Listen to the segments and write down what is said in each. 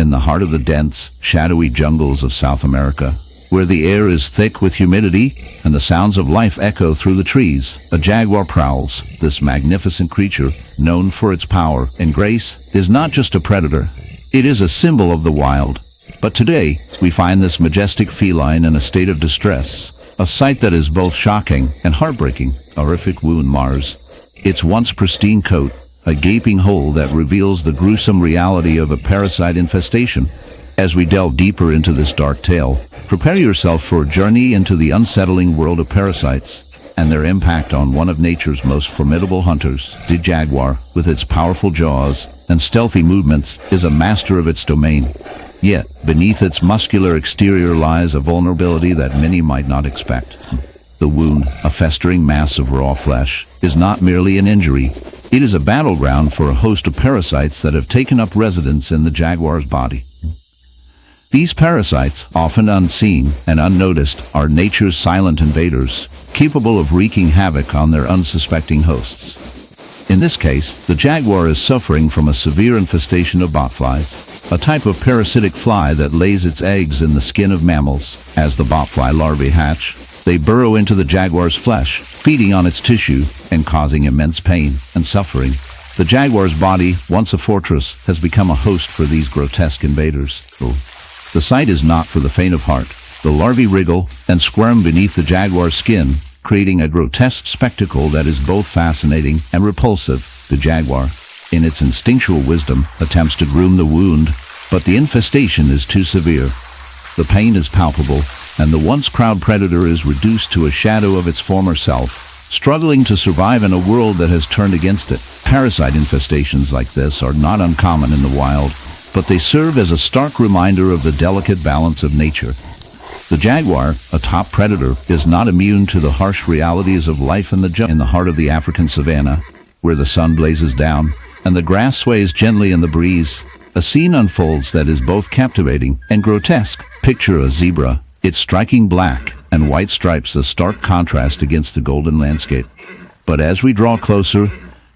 in the heart of the dense, shadowy jungles of South America, where the air is thick with humidity and the sounds of life echo through the trees, a jaguar prowls. This magnificent creature, known for its power and grace, is not just a predator. It is a symbol of the wild. But today, we find this majestic feline in a state of distress, a sight that is both shocking and heartbreaking. A horrific wound mars its once pristine coat, a gaping hole that reveals the gruesome reality of a parasite infestation. As we delve deeper into this dark tale, prepare yourself for a journey into the unsettling world of parasites and their impact on one of nature's most formidable hunters. The jaguar, with its powerful jaws and stealthy movements, is a master of its domain. Yet, beneath its muscular exterior lies a vulnerability that many might not expect. The wound, a festering mass of raw flesh, is not merely an injury. It is a battleground for a host of parasites that have taken up residence in the jaguar's body. These parasites, often unseen and unnoticed, are nature's silent invaders, capable of wreaking havoc on their unsuspecting hosts. In this case, the jaguar is suffering from a severe infestation of botflies, a type of parasitic fly that lays its eggs in the skin of mammals. As the botfly larvae hatch, they burrow into the jaguar's flesh, feeding on its tissue and causing immense pain and suffering. The jaguar's body, once a fortress, has become a host for these grotesque invaders. The sight is not for the faint of heart. The larvae wriggle and squirm beneath the jaguar's skin, creating a grotesque spectacle that is both fascinating and repulsive. The jaguar, in its instinctual wisdom, attempts to groom the wound, but the infestation is too severe. The pain is palpable, and the once proud predator is reduced to a shadow of its former self, struggling to survive in a world that has turned against it. Parasite infestations like this are not uncommon in the wild, but they serve as a stark reminder of the delicate balance of nature. The jaguar, a top predator, is not immune to the harsh realities of life in the jungle. In the heart of the African savanna, where the sun blazes down and the grass sways gently in the breeze, a scene unfolds that is both captivating and grotesque. Picture a zebra, its striking black and white stripes a stark contrast against the golden landscape. But as we draw closer,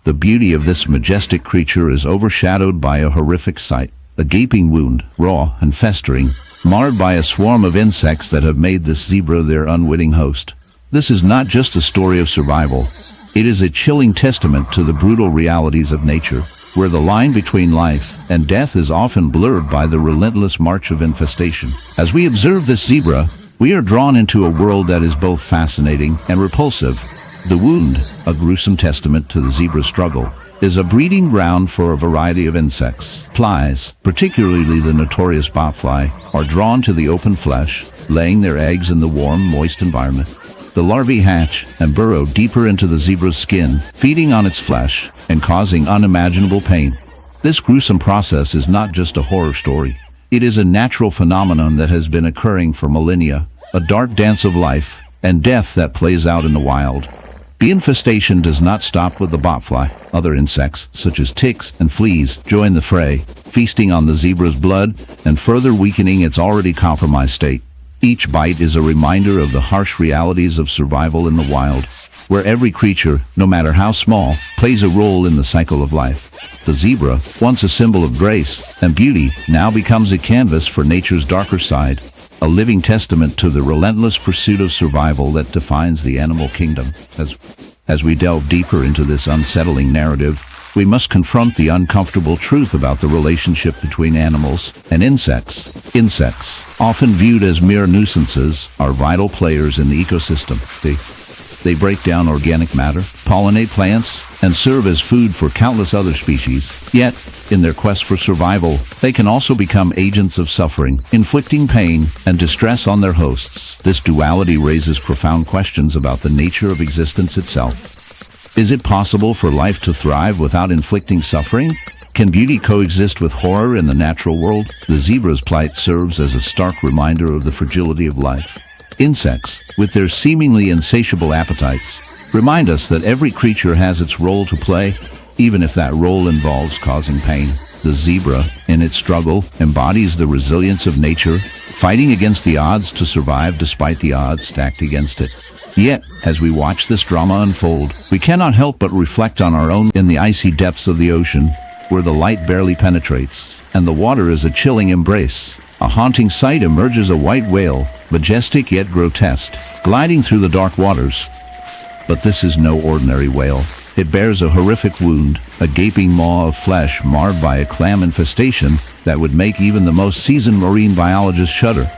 the beauty of this majestic creature is overshadowed by a horrific sight. A gaping wound, raw and festering, marred by a swarm of insects that have made this zebra their unwitting host. This is not just a story of survival. It is a chilling testament to the brutal realities of nature, where the line between life and death is often blurred by the relentless march of infestation. As we observe this zebra, we are drawn into a world that is both fascinating and repulsive. The wound, a gruesome testament to the zebra's struggle, is a breeding ground for a variety of insects. Flies, particularly the notorious botfly, are drawn to the open flesh, laying their eggs in the warm, moist environment. The larvae hatch and burrow deeper into the zebra's skin, feeding on its flesh and causing unimaginable pain. This gruesome process is not just a horror story. It is a natural phenomenon that has been occurring for millennia, a dark dance of life and death that plays out in the wild. The infestation does not stop with the botfly. Other insects, such as ticks and fleas, join the fray, feasting on the zebra's blood and further weakening its already compromised state. Each bite is a reminder of the harsh realities of survival in the wild, where every creature, no matter how small, plays a role in the cycle of life. The zebra, once a symbol of grace and beauty, now becomes a canvas for nature's darker side, a living testament to the relentless pursuit of survival that defines the animal kingdom. As we delve deeper into this unsettling narrative, we must confront the uncomfortable truth about the relationship between animals and insects. Insects, often viewed as mere nuisances, are vital players in the ecosystem. They break down organic matter, pollinate plants, and serve as food for countless other species. Yet, in their quest for survival, they can also become agents of suffering, inflicting pain and distress on their hosts. This duality raises profound questions about the nature of existence itself. Is it possible for life to thrive without inflicting suffering? Can beauty coexist with horror in the natural world? The zebra's plight serves as a stark reminder of the fragility of life. Insects, with their seemingly insatiable appetites, remind us that every creature has its role to play, even if that role involves causing pain. The zebra, in its struggle, embodies the resilience of nature, fighting against the odds to survive despite the odds stacked against it. Yet, as we watch this drama unfold, we cannot help but reflect on our own. In the icy depths of the ocean, where the light barely penetrates, and the water is a chilling embrace. A haunting sight emerges: a white whale, majestic yet grotesque, gliding through the dark waters. But this is no ordinary whale. It bears a horrific wound, a gaping maw of flesh marred by a clam infestation that would make even the most seasoned marine biologist shudder.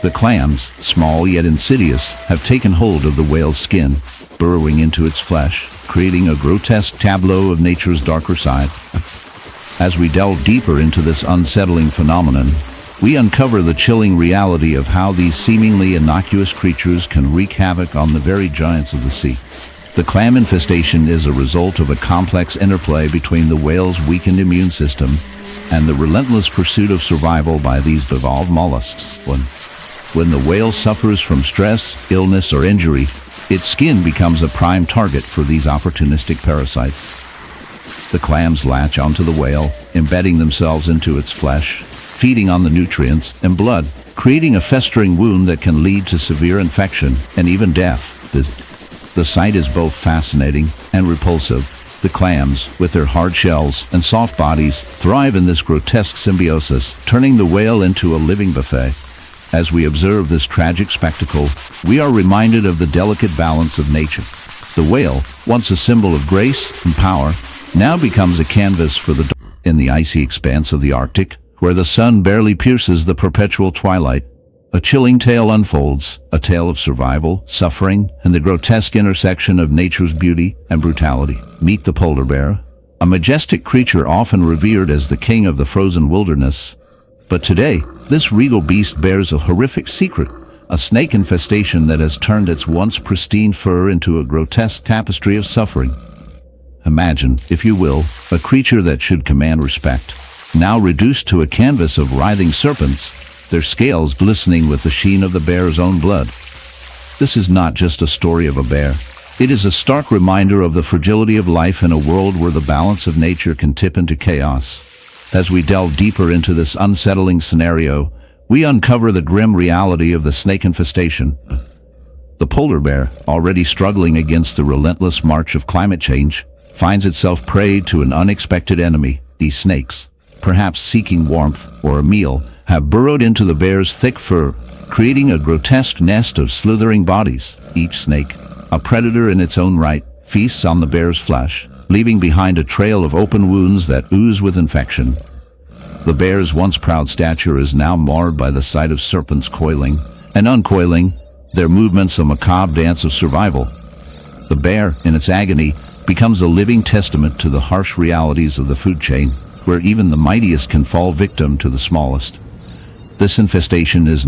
The clams, small yet insidious, have taken hold of the whale's skin, burrowing into its flesh, creating a grotesque tableau of nature's darker side. As we delve deeper into this unsettling phenomenon, we uncover the chilling reality of how these seemingly innocuous creatures can wreak havoc on the very giants of the sea. The clam infestation is a result of a complex interplay between the whale's weakened immune system and the relentless pursuit of survival by these evolved mollusks. When the whale suffers from stress, illness, or injury, its skin becomes a prime target for these opportunistic parasites. The clams latch onto the whale, embedding themselves into its flesh, feeding on the nutrients and blood, creating a festering wound that can lead to severe infection and even death. The sight is both fascinating and repulsive. The clams, with their hard shells and soft bodies, thrive in this grotesque symbiosis, turning the whale into a living buffet. As we observe this tragic spectacle, we are reminded of the delicate balance of nature. The whale, once a symbol of grace and power, now becomes a canvas for the dark. In the icy expanse of the Arctic, where the sun barely pierces the perpetual twilight, a chilling tale unfolds, a tale of survival, suffering, and the grotesque intersection of nature's beauty and brutality. Meet the polar bear, a majestic creature often revered as the king of the frozen wilderness. But today, this regal beast bears a horrific secret, a snake infestation that has turned its once pristine fur into a grotesque tapestry of suffering. Imagine, if you will, a creature that should command respect, now reduced to a canvas of writhing serpents, their scales glistening with the sheen of the bear's own blood. This is not just a story of a bear. It is a stark reminder of the fragility of life in a world where the balance of nature can tip into chaos. As we delve deeper into this unsettling scenario, we uncover the grim reality of the snake infestation. The polar bear, already struggling against the relentless march of climate change, finds itself prey to an unexpected enemy. These snakes, perhaps seeking warmth or a meal, have burrowed into the bear's thick fur, creating a grotesque nest of slithering bodies. Each snake, a predator in its own right, feasts on the bear's flesh, leaving behind a trail of open wounds that ooze with infection. The bear's once proud stature is now marred by the sight of serpents coiling and uncoiling, their movements a macabre dance of survival. The bear, in its agony, becomes a living testament to the harsh realities of the food chain, where even the mightiest can fall victim to the smallest. This infestation is